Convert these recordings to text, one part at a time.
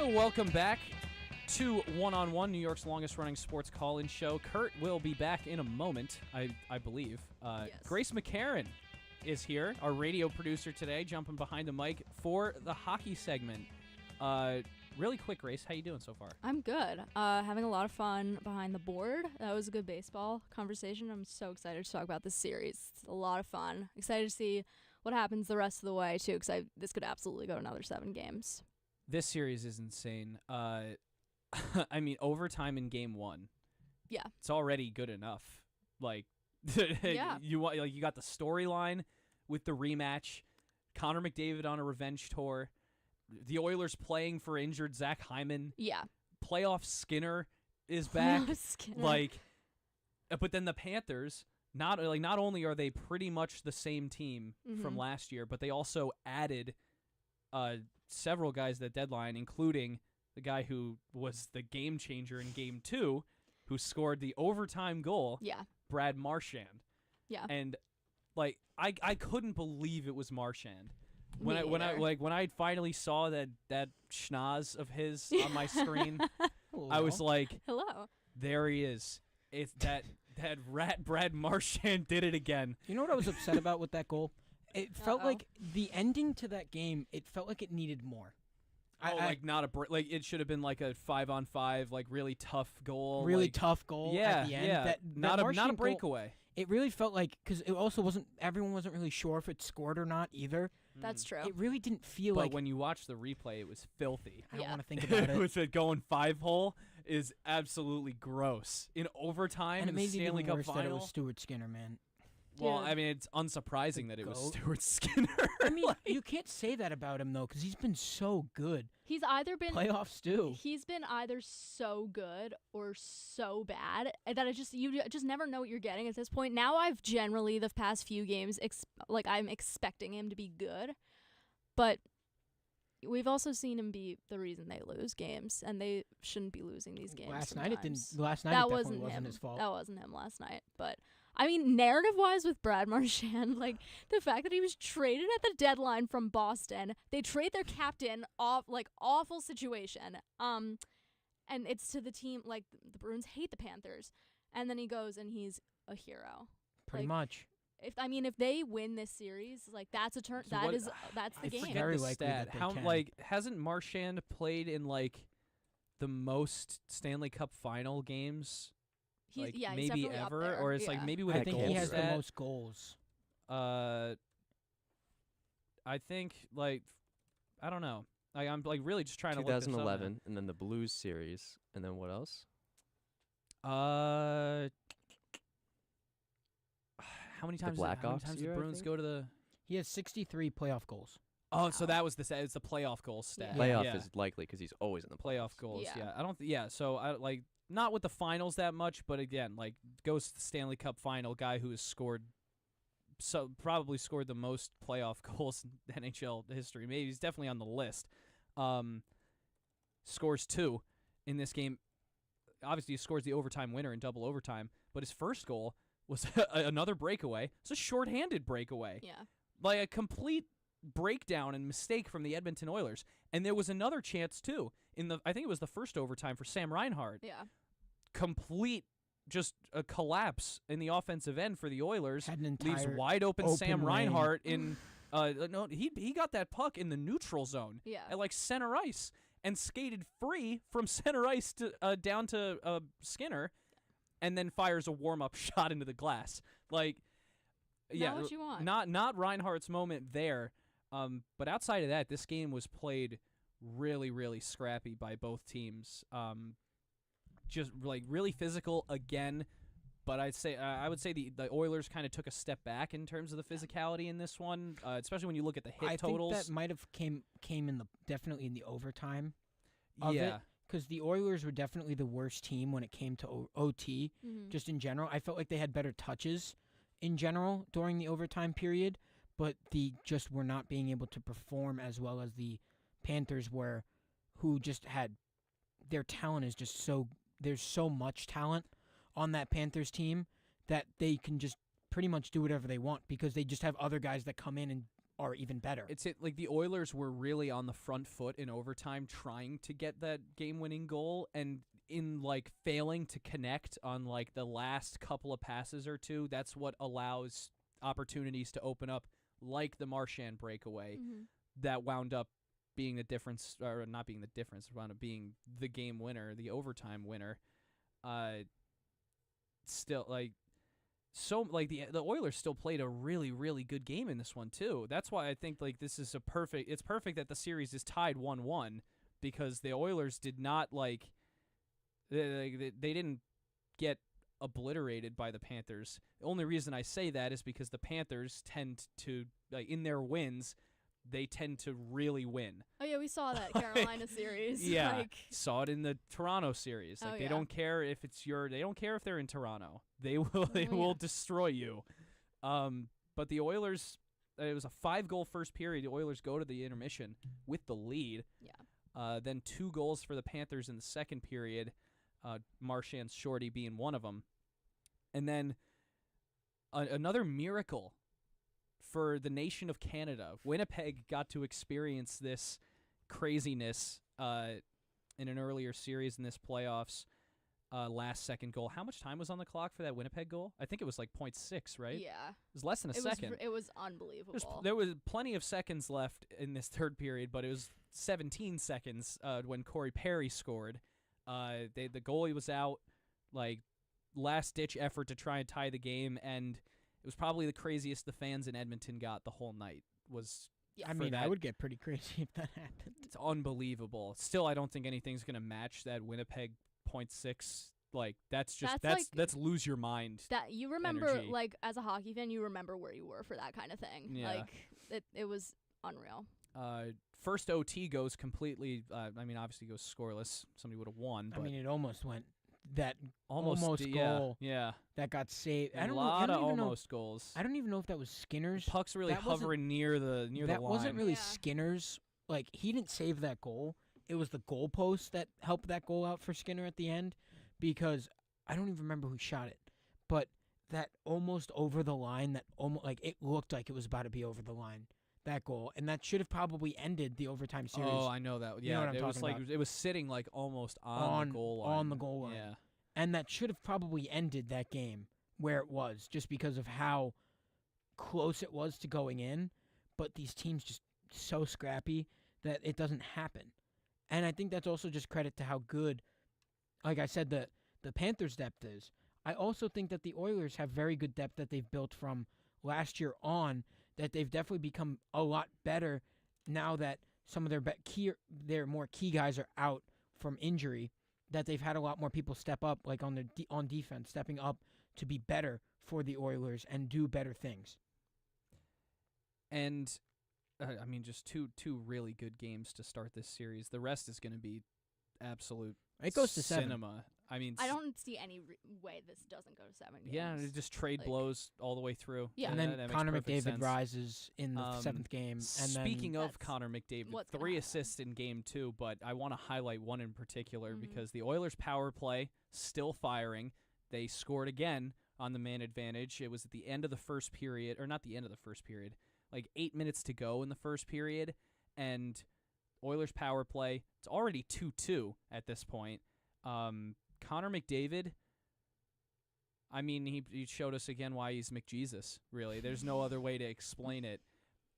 Welcome back to One-on-One, New York's longest-running sports call-in show. Kurt will be back in a moment, I believe. Yes. Grace McCarron is here, our radio producer today, jumping behind the mic for the hockey segment. Really quick, Grace, how you doing so far? I'm good. Having a lot of fun behind the board. That was a good baseball conversation. I'm so excited to talk about this series. It's a lot of fun. Excited to see what happens the rest of the way, too, because this could absolutely go another 7 games. This series is insane. I mean, overtime in game 1. Yeah. It's already good enough. Like, Yeah. you got the storyline with the rematch, Connor McDavid on a revenge tour, the Oilers playing for injured Zach Hyman. Yeah. Playoff Skinner is back. Skinner. But then the Panthers, not only are they pretty much the same team from last year, but they also added several guys at the deadline, including the guy who was the game changer in game 2, who scored the overtime goal. Yeah. Brad Marchand. Yeah. And I couldn't believe it was Marchand. When Me I I finally saw that schnoz of his on my screen, I was like, hello. there he is. It's that rat Brad Marchand did it again. You know what I was upset about with that goal? It felt like the ending to that game, it felt like it needed more. Not a break. Like, it should have been like a 5-on-5, like really tough goal. Really tough goal at the end. Yeah, not a breakaway. Goal, it really felt like, because it also everyone wasn't really sure if it scored or not either. That's true. It really didn't feel but like. But when you watch the replay, it was filthy. I don't want to think about it. With it going 5-hole is absolutely gross. In overtime, and it in the made Stanley it even Cup worse Final. that it was Stuart Skinner, man. Well, Yeah. I mean, it's unsurprising that it was goat. Stuart Skinner. I mean, you can't say that about him, though, because he's been so good. He's either been Playoff stew. He's been either so good or so bad that you just never know what you're getting at this point. Now I've generally the past few games I'm expecting him to be good, but we've also seen him be the reason they lose games, and they shouldn't be losing these games. Last sometimes. night it didn't. Last night That it definitely wasn't wasn't him. his fault. That wasn't him last night, but. I mean, narrative-wise with Brad Marchand, like, the fact that he was traded at the deadline from Boston, they trade their captain off, like, awful situation. And it's to the team, like, the Bruins hate the Panthers. And then he goes and he's a hero. Pretty like, much. If they win this series, like, that's a turn. So That's the I game. forget Very the likely stat. that they How can. hasn't Marchand played in like the most Stanley Cup Final games? He's He's definitely maybe up ever, there. or it's like Yeah. maybe with I a think goal he has stat. the most goals. I think like I don't know. I'm like really just trying to look this up now. 2011, and then the Blues series, and then what else? How many times? How many Blackhawks times year, did I Bruins think? go to the? He has 63 playoff goals. Oh, so Wow. that was it's the playoff goal stat. Yeah. Playoff yeah. is likely because he's always in the Playoff playoffs. goals. Yeah. Yeah, I don't. So I like not with the finals that much, but again, like goes to the Stanley Cup Final, guy who has scored. So probably scored the most playoff goals in NHL history. Maybe he's definitely on the list. Scores 2 in this game. Obviously, he scores the overtime winner in double overtime. But his first goal was another breakaway. It's a shorthanded breakaway. Yeah. Like a complete breakdown and mistake from the Edmonton Oilers. And there was another chance too I think it was the first overtime for Sam Reinhart. Yeah. Complete just a collapse in the offensive end for the Oilers. Had an Leaves entire wide open Sam lane. Reinhart in no he got that puck in the neutral zone Yeah. at like center ice and skated free from center ice to down to Skinner and then fires a warm-up shot into the glass. Like yeah, Not what you want. not Reinhardt's moment there. But outside of that, this game was played really, really scrappy by both teams. Just like really physical again. But I would say the Oilers kind of took a step back in terms of the physicality in this one, especially when you look at the hit totals. I think that might have came in definitely in the overtime. Yeah. Because the Oilers were definitely the worst team when it came to OT. Mhm. Just in general, I felt like they had better touches in general during the overtime period, but the just were not being able to perform as well as the Panthers were, who just had their talent is just so there's so much talent on that Panthers team that they can just pretty much do whatever they want because they just have other guys that come in and are even better. Like the Oilers were really on the front foot in overtime trying to get that game-winning goal, and in like failing to connect on like the last couple of passes or two, that's what allows opportunities to open up, like the Marchand breakaway that wound up being the difference, or not being the difference, wound up being the game winner, the overtime winner. Still, like, so like the Oilers still played a really, really good game in this one too. That's why I think like this is it's perfect that the series is tied 1-1, because the Oilers did not like they didn't get obliterated by the Panthers. The only reason I say that is because the Panthers tend to, like, in their wins, they tend to really win. Oh yeah, we saw that Carolina series. Yeah, like, saw it in the Toronto series. Like, they don't care if they don't care if they're in Toronto. They will destroy you. But the Oilers, it was a 5-goal first period. The Oilers go to the intermission with the lead. Yeah. Then 2 goals for the Panthers in the second period. Marchand's shorty being one of them. And then another miracle for the nation of Canada. Winnipeg got to experience this craziness in an earlier series in this playoffs. Last second goal. How much time was on the clock for that Winnipeg goal? I think it was like 0.6, right? Yeah. It was less than a second. It was unbelievable. There was plenty of seconds left in this third period, but it was 17 seconds when Corey Perry scored. The goalie was out, like, last-ditch effort to try and tie the game, and it was probably the craziest the fans in Edmonton got the whole night. I mean, I would get pretty crazy if that happened. It's unbelievable. Still, I don't think anything's going to match that Winnipeg 0.6. Like, that's lose your mind. That you remember, energy. like, as a hockey fan, you remember where you were for that kind of thing. Yeah. Like, it was unreal. First OT goes completely, obviously goes scoreless. Somebody would have won. But I mean, it almost went. That almost goal yeah. that got saved. A lot of almost goals. I don't even know if that was Skinner's. Puck's really hovering near the line. That wasn't really Skinner's. Like, he didn't save that goal. It was the goalpost that helped that goal out for Skinner at the end, because I don't even remember who shot it. But that almost over the line, that almost, like, it looked like it was about to be over the line. That goal, and that should have probably ended the overtime series. Oh, I know that. Yeah, you know what I'm it was talking like about. it was sitting like almost on the goal line. On the goal line. Yeah, and that should have probably ended that game where it was, just because of how close it was to going in. But these teams just so scrappy that it doesn't happen, and I think that's also just credit to how good, like I said, the Panthers' depth is. I also think that the Oilers have very good depth that they've built from last year on. That they've definitely become a lot better now that some of their more key guys are out from injury. That they've had a lot more people step up, like on defense, stepping up to be better for the Oilers and do better things. And just two really good games to start this series. The rest is going to be absolute. It goes to cinema. I don't see any way this doesn't go to 7 games. Yeah, just trade blows all the way through. Yeah, and then that Connor makes perfect McDavid sense. rises in the 7th game. And Speaking then of Connor McDavid, 3 assists in game 2, but I want to highlight one in particular because the Oilers' power play still firing. They scored again on the man advantage. It was at the end of the first period, or not the end of the first period, like 8 minutes to go in the first period, and Oilers' power play, it's already 2-2 at this point. Connor McDavid, I mean, he showed us again why he's McJesus, really. There's no other way to explain it.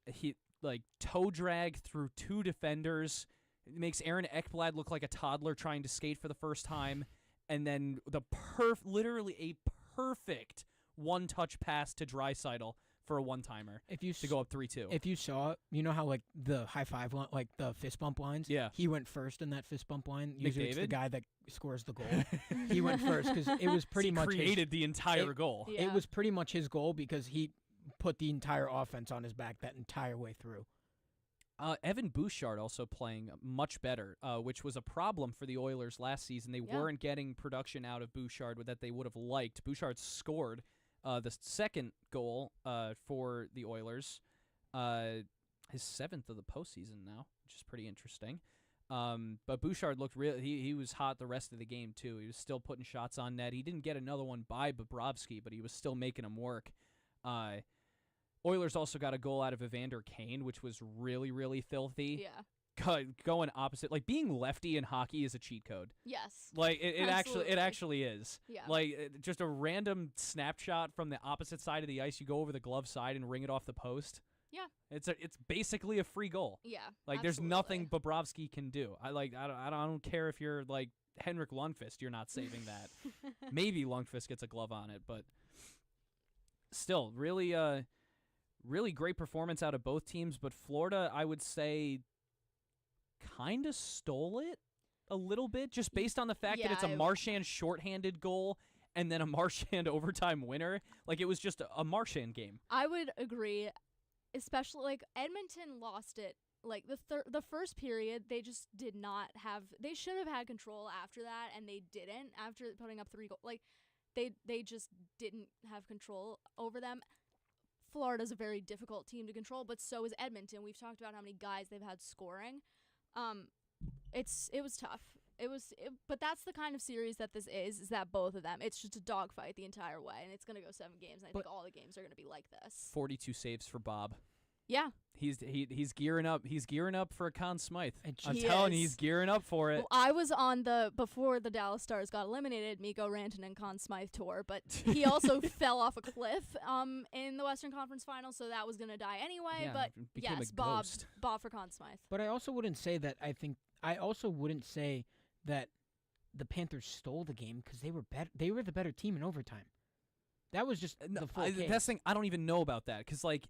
He, like, toe drag through 2 defenders. It makes Aaron Ekblad look like a toddler trying to skate for the first time. And then literally a perfect one-touch pass to Draisaitl for a one-timer to go up 3-2. If you saw, you know how, like, the high five, like the fist bump lines? Yeah. He went first in that fist bump line. Usually it's the McDavid? guy that scores the goal. He went first because it was pretty much created the entire goal. Yeah. It was pretty much his goal because he put the entire offense on his back that entire way through. Evan Bouchard also playing much better, which was a problem for the Oilers last season. They weren't getting production out of Bouchard that they would have liked. Bouchard scored the second goal for the Oilers, his 7th of the postseason now, which is pretty interesting. But Bouchard looked real. He was hot the rest of the game too. He was still putting shots on net. He didn't get another one by Bobrovsky, but he was still making them work. Oilers also got a goal out of Evander Kane, which was really, really filthy. Yeah. Going opposite, like being lefty in hockey is a cheat code. Yes. Like it Absolutely. actually is. Yeah. Like just a random snapshot from the opposite side of the ice. You go over the glove side and ring it off the post. Yeah. It's basically a free goal. Yeah. Like there's nothing Bobrovsky can do. I don't care if you're like Henrik Lundqvist, you're not saving that. Maybe Lundqvist gets a glove on it, but still, really great performance out of both teams. But Florida, I would say, kind of stole it a little bit, just based on the fact that it's a Marchand shorthanded goal and then a Marchand overtime winner. Like it was just a Marchand game. I would agree, especially like Edmonton lost it. Like the first period, they just did not have. They should have had control after that, and they didn't. After putting up 3 goals, like they just didn't have control over them. Florida's a very difficult team to control, but so is Edmonton. We've talked about how many guys they've had scoring. It was tough. But that's the kind of series that this is that both of them, it's just a dogfight the entire way, and it's going to go 7 games, and I think all the games are going to be like this. 42 saves for Bob. Yeah. He's gearing up. He's gearing up for a Conn Smythe. I'm He telling you, is. he's gearing up for it. Well, I was on before the Dallas Stars got eliminated, Mikko Rantanen Conn Smythe tour, but he also fell off a cliff in the Western Conference Finals, so that was going to die anyway. Yeah, but became yes, a Bob ghost. for Conn Smythe. But I also wouldn't say that. I also wouldn't say that the Panthers stole the game because they were better. They were the better team in overtime. That was just the full case. That's the thing. I don't even know about that because like.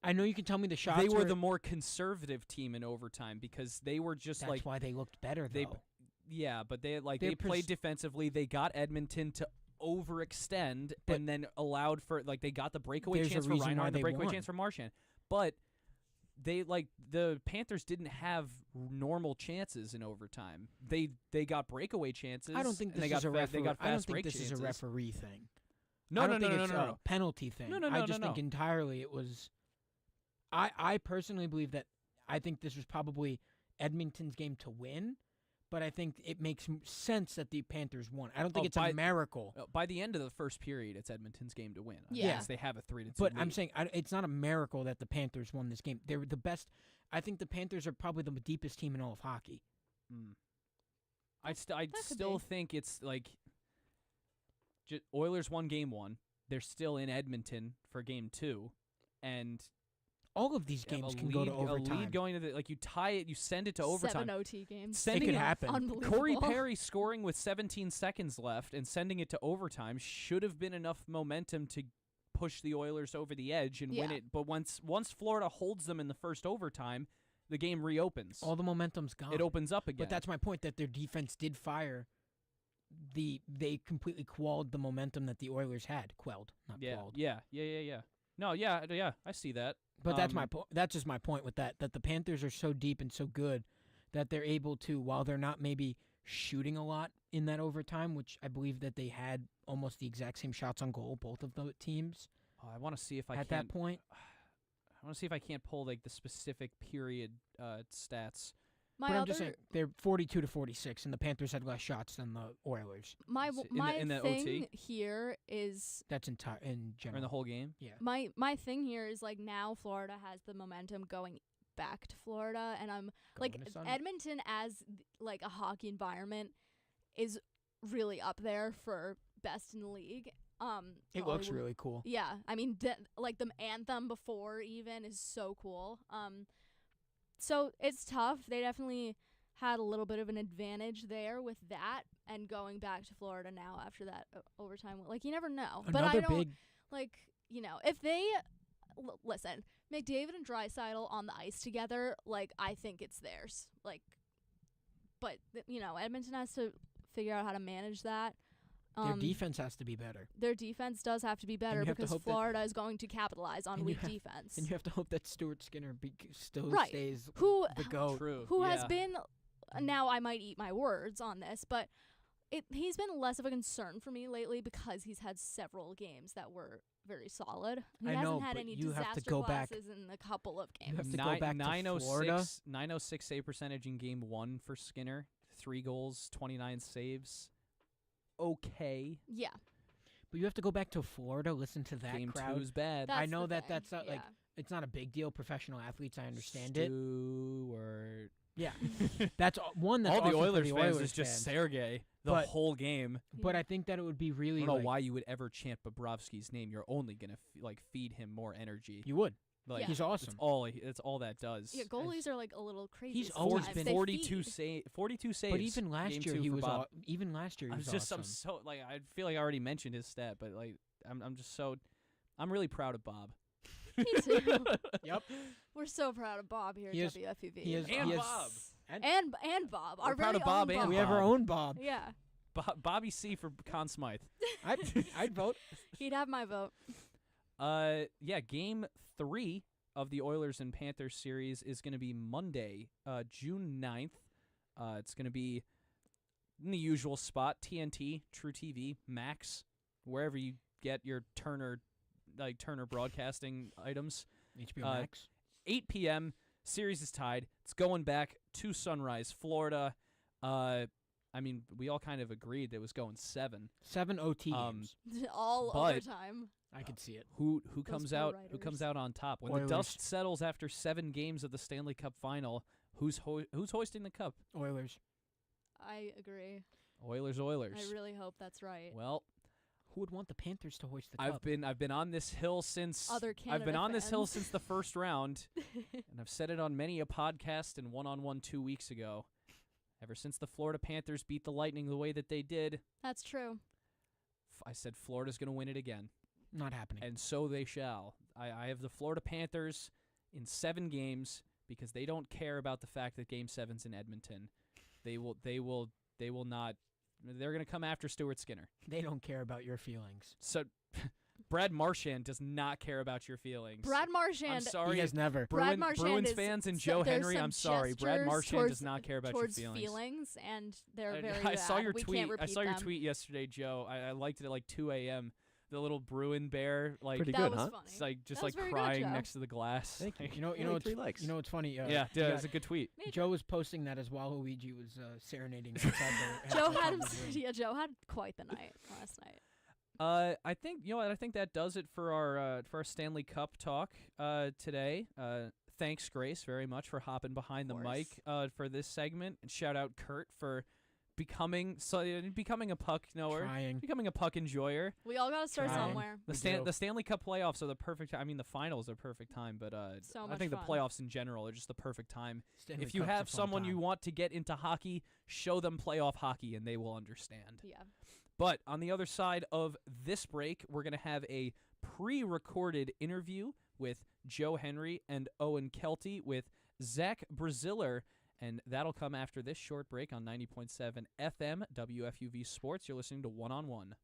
I know you can tell me the shots. They were the more conservative team in overtime because they were just That's why they looked better, though. Yeah, but they played defensively. They got Edmonton to overextend and then allowed for they got the breakaway chance for Reinhart and the breakaway chance for Marchand. But the Panthers didn't have normal chances in overtime. They got breakaway chances. I don't think this is a referee thing. No, I don't think it's a penalty thing. I just think entirely it was. I personally believe that I think this was probably Edmonton's game to win, but I think it makes sense that the Panthers won. I don't think it's a miracle. By the end of the first period, it's Edmonton's game to win. Yes, they have a 3-2 But lead. I'm saying it's not a miracle that the Panthers won this game. They were the best. I think the Panthers are probably the deepest team in all of hockey. I still think it's like Oilers won game 1. They're still in Edmonton for game 2, and all of these games can go to overtime. A lead going to you tie it, you send it to overtime. 7 OT games. It could happen. Unbelievable. Corey Perry scoring with 17 seconds left and sending it to overtime should have been enough momentum to push the Oilers over the edge and win it. But once Florida holds them in the first overtime, the game reopens. All the momentum's gone. It opens up again. But that's my point, that their defense did fire. They completely quelled the momentum that the Oilers had. Quelled, not quelled. Yeah. No, yeah, I see that. But that's my point. That's just my point with that the Panthers are so deep and so good that they're able to, while they're not maybe shooting a lot in that overtime, which I believe that they had almost the exact same shots on goal, both of the teams. I want to see if I at that point. I want to see if I can't pull the specific period stats. But I'm just saying they're 42-46, and the Panthers had less shots than the Oilers. My in the thing OT? here is That's in general. Or in the whole game? Yeah. My thing here is now Florida has the momentum going back to Florida, and I'm Edmonton as a hockey environment is really up there for best in the league. It looks really cool. Yeah, I mean the anthem before even is so cool. So it's tough. They definitely had a little bit of an advantage there with that, and going back to Florida now after that overtime. You never know. But I don't if they listen, McDavid and Draisaitl on the ice together. I think it's theirs. But Edmonton has to figure out how to manage that. Their defense has to be better. Their defense does have to be better because Florida is going to capitalize on weak defense. And you have to hope that Stuart Skinner still stays the GOAT. Who has been, now I might eat my words on this, but he's been less of a concern for me lately because he's had several games that were very solid. He hasn't had any disaster classes in a couple of games. You have to go back to Florida. 906 save percentage in game 1 for Skinner. 3 goals, 29 saves. Okay. Yeah. But you have to go back to Florida, listen to that Game crowd. 2's bad. I That's know the that thing. that's not, like, Yeah. it's not a big deal. Professional athletes, I understand it. Stewart. Yeah, that's one. That's All the awesome for Oilers the fans Oilers is just fans. Sergey the But- whole game. But Yeah. I think that it would be I really don't know like, why you would ever chant Bobrovsky's name. You're only gonna feed him more energy. you would. Like Yeah. He's awesome. It's all that does. Yeah, goalies are like a little crazy. He's always sometimes. been- They 42 feed. 42 saves. But even game last year 2 he for was Bob. even last year he I'm was just awesome. I'm so like I feel like I already mentioned his stat, but like I'm just so I'm really proud of Bob. Me too. Yep. We're so proud of Bob here He at is- WFUV. he is- And he is- Bob. And Bob. We're Our proud very of Bob own and We have our Bob. own Bob. Yeah, Bobby C for Conn Smythe. I'd vote. he'd have my vote. Yeah, game 3 of the Oilers and Panthers series is going to be Monday, June 9th. It's going to be in the usual spot, TNT, True TV, Max, wherever you get your Turner Broadcasting items. HBO Uh, Max. 8 p.m. Series is tied. It's going back to Sunrise, Florida. I mean, we all kind of agreed that it was going 7. 7 OT um, games. All But- overtime. I could see it. Who Those comes poor out? Who writers. comes out on top when Oilers. the dust settles after 7 games of the Stanley Cup Final? Who's hoisting the cup? Oilers. I agree. Oilers. I really hope that's right. Well, Who would want the Panthers to hoist the I've cup? been on this hill since Other I've Canada been on this hill fans. since the first round, and I've said it on many a podcast and one-on-one 2 weeks ago. Ever since the Florida Panthers beat the Lightning the way that they did, That's true. I said Florida's going to win it again, Not happening. and so they shall. I have the Florida Panthers in 7 games because they don't care about the fact that Game 7's in Edmonton. They will not. They're going to come after Stuart Skinner. They don't care about your feelings. So, Brad Marchand does not care about your feelings. Brad I'm Marchand. sorry. He has never. Brad Marchand Bruins is- fans and so Joe there's Henry, some I'm sorry. Brad gestures Marchand towards- does not care about your towards feelings. and they're I- very I saw bad. your We tweet. Can't I repeat saw your them. tweet yesterday, Joe. I liked it at like 2 a.m. The little Bruin bear, like Pretty That good, was huh? funny. it's like just That was like very good, crying Joe. next to the glass. Thank you. You know, Only it's 3 likes. You know, it's funny. Yeah, you yeah, got- it's a good tweet. Major. Joe was posting that as Waluigi was serenading outside the. Joe outside had the room. Joe had quite the night last night. I think you know what. I think that does it for our Stanley Cup talk today. Thanks, Grace, very much for hopping behind the Of mic for this segment, and shout out Kurt for becoming a puck knower, Trying. becoming a puck enjoyer. We all gotta start Trying. somewhere. The We do. the Stanley Cup playoffs are the perfect time. I mean, the finals are perfect time, but So I much think the fun. playoffs in general are just the perfect time. Stanley If you Cup's a have fun someone time. you want to get into hockey, show them playoff hockey, and they will understand. Yeah. But on the other side of this break, we're going to have a pre-recorded interview with Joe Henry and Owen Kelty with Zach Braziller, and that'll come after this short break on 90.7 FM WFUV Sports. You're listening to One on One.